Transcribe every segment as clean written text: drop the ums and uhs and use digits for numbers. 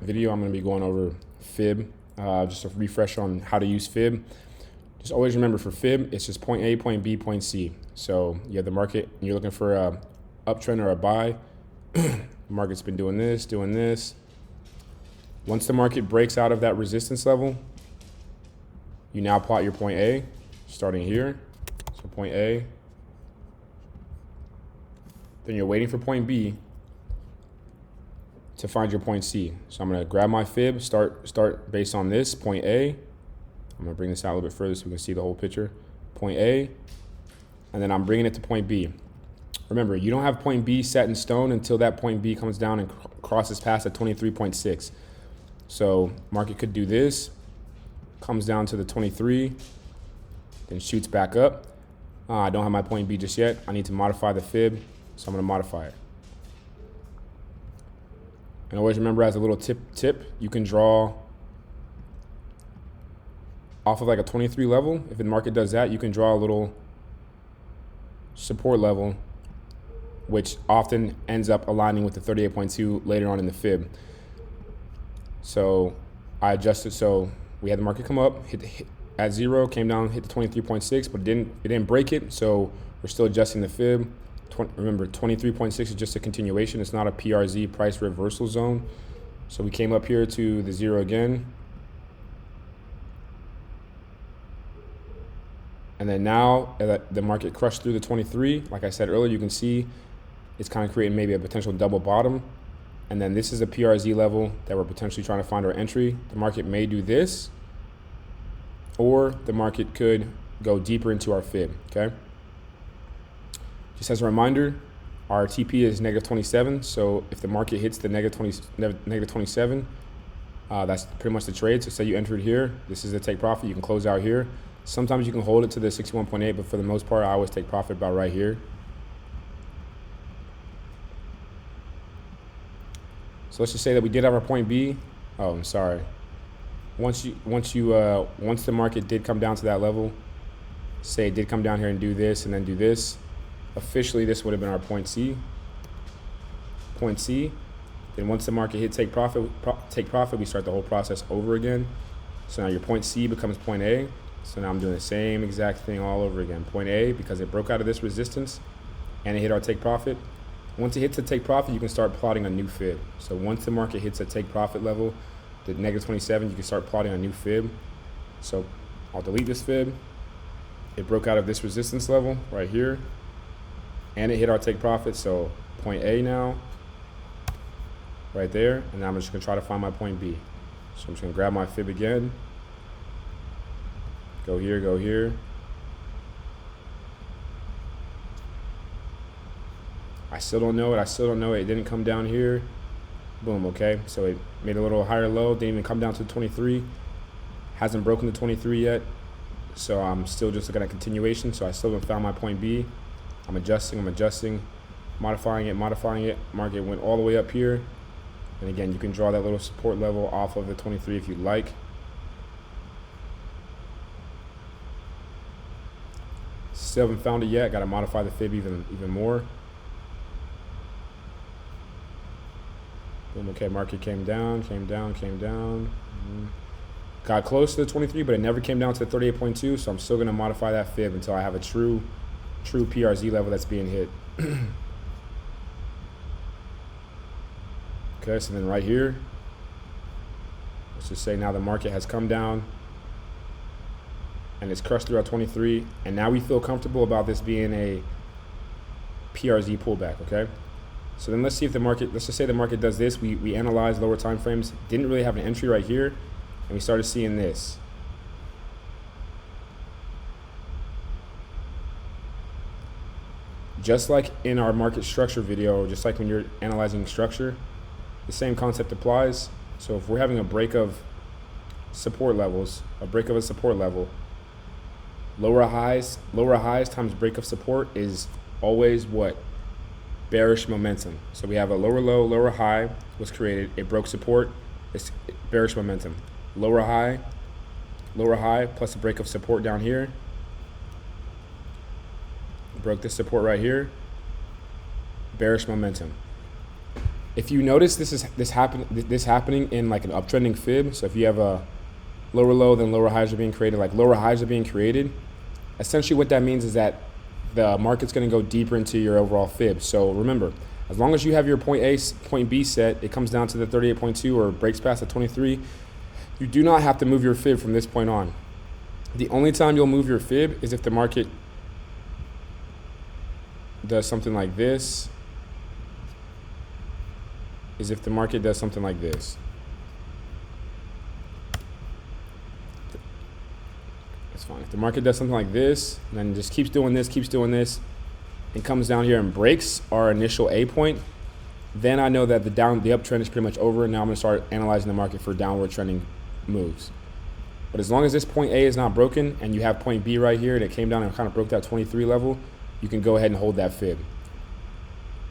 video, I'm going to be going over fib, just a refresh on how to use fib. Just always remember for fib, it's just point A, point B, point C. So you have the market, and you're looking for a uptrend or a buy. The market's been doing this, doing this. Once the market breaks out of that resistance level, you now plot your point A, starting here. So point A. Then you're waiting for point B to find your point C. So I'm gonna grab my fib, start based on this, point A. I'm gonna bring this out a little bit further so we can see the whole picture. Point A, and then I'm bringing it to point B. Remember, you don't have point B set in stone until that point B comes down and crosses past at 23.6. So market could do this, comes down to the 23, then shoots back up. I don't have my point B just yet. I need to modify the fib, so I'm gonna modify it. And always remember, as a little tip, you can draw off of like a 23 level. If the market does that, you can draw a little support level, which often ends up aligning with the 38.2 later on in the fib. So I adjusted, so we had the market come up, hit at 0, came down, hit the 23.6, but it didn't break it, so we're still adjusting the fib. Remember, 23.6 is just a continuation. It's not a PRZ, price reversal zone. So we came up here to the 0 again. And then now that the market crushed through the 23, like I said earlier, you can see it's kind of creating maybe a potential double bottom. And then this is a PRZ level that we're potentially trying to find our entry. The market may do this, or the market could go deeper into our fib, okay? Just as a reminder, our TP is -27, so if the market hits the -27, that's pretty much the trade. So say you entered here, this is the take profit, you can close out here. Sometimes you can hold it to the 61.8, but for the most part, I always take profit about right here. So let's just say that we did have our point B. Oh, I'm sorry. Once the market did come down to that level, say it did come down here and do this and then do this, officially this would have been our point C. Point C. Then once the market hit take profit, we start the whole process over again. So now your point C becomes point A. So now I'm doing the same exact thing all over again. Point A, because it broke out of this resistance and it hit our take profit. Once it hits the take profit, you can start plotting a new fib. So once the market hits a take profit level, the -27, you can start plotting a new fib. So I'll delete this fib. It broke out of this resistance level right here, and it hit our take profit. So point A now, right there, and now I'm just gonna try to find my point B. So I'm just gonna grab my fib again, go here, go here. I still don't know it, It didn't come down here. Boom, okay. So it made a little higher low, didn't even come down to 23. Hasn't broken the 23 yet. So I'm still just looking at continuation. So I still haven't found my point B. I'm adjusting, modifying it. Market went all the way up here. And again, you can draw that little support level off of the 23 if you like. Still haven't found it yet. Got to modify the fib even more. Boom, okay, market came down. Got close to the 23, but it never came down to the 38.2, so I'm still gonna modify that fib until I have a true PRZ level that's being hit. Okay, so then right here, let's just say now the market has come down and it's crushed through our 23, and now we feel comfortable about this being a PRZ pullback, okay? So then let's see if let's just say the market does this. We analyze lower time frames, didn't really have an entry right here, and we started seeing this. Just like in our market structure video, just like when you're analyzing structure, the same concept applies. So if we're having a break of support levels, a support level, lower highs times break of support is always what? Bearish momentum. So we have a lower low, lower high was created. It broke support. It's bearish momentum. Lower high plus a break of support down here. Broke this support right here. Bearish momentum. If you notice this happening in like an uptrending fib, so if you have a lower low, then lower highs are being created, like lower highs are being created, essentially what that means is that the market's going to go deeper into your overall fib. So remember, as long as you have your point A, point B set, it comes down to the 38.2 or breaks past the 23, you do not have to move your fib from this point on. The only time you'll move your fib is if the market does something like this, That's fine. If the market does something like this, and then just keeps doing this, and comes down here and breaks our initial A point, then I know that the uptrend is pretty much over, and now I'm going to start analyzing the market for downward trending moves. But as long as this point A is not broken, and you have point B right here that came down and kind of broke that 23 level, you can go ahead and hold that fib.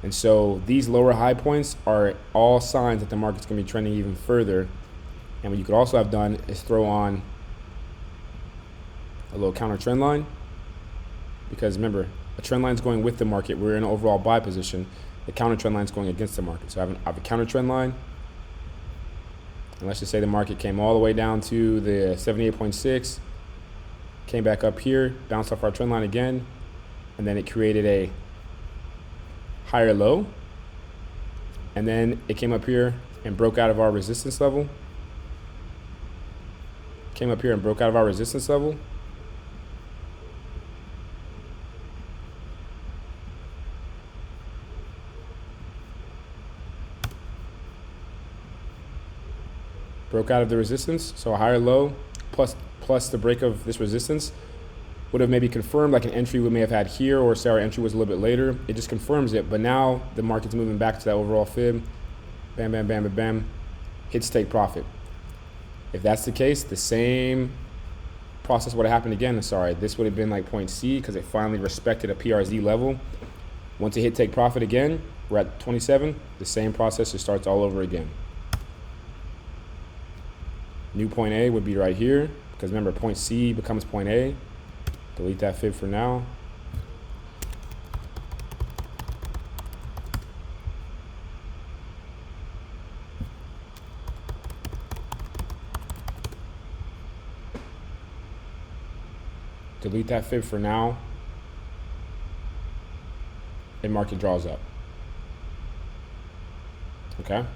And so these lower high points are all signs that the market's going to be trending even further. And what you could also have done is throw on a little counter trend line, because remember, a trend line is going with the market. We're in an overall buy position. The counter trend line is going against the market. So I have a counter trend line. And let's just say the market came all the way down to the 78.6, came back up here, bounced off our trend line again, and then it created a higher low. And then it came up here and broke out of our resistance level. Broke out of the resistance, so a higher low plus the break of this resistance would have maybe confirmed like an entry we may have had here, or say our entry was a little bit later. It just confirms it, but now the market's moving back to that overall fib. Bam, bam, bam, bam, bam. Hits take profit. If that's the case, the same process would have happened again. Sorry, this would have been like point C because it finally respected a PRZ level. Once it hit take profit again, we're at 27. The same process just starts all over again. New point A would be right here, because remember, point C becomes point A. Delete that fib for now. Delete that fib for now. And market draws up. Okay?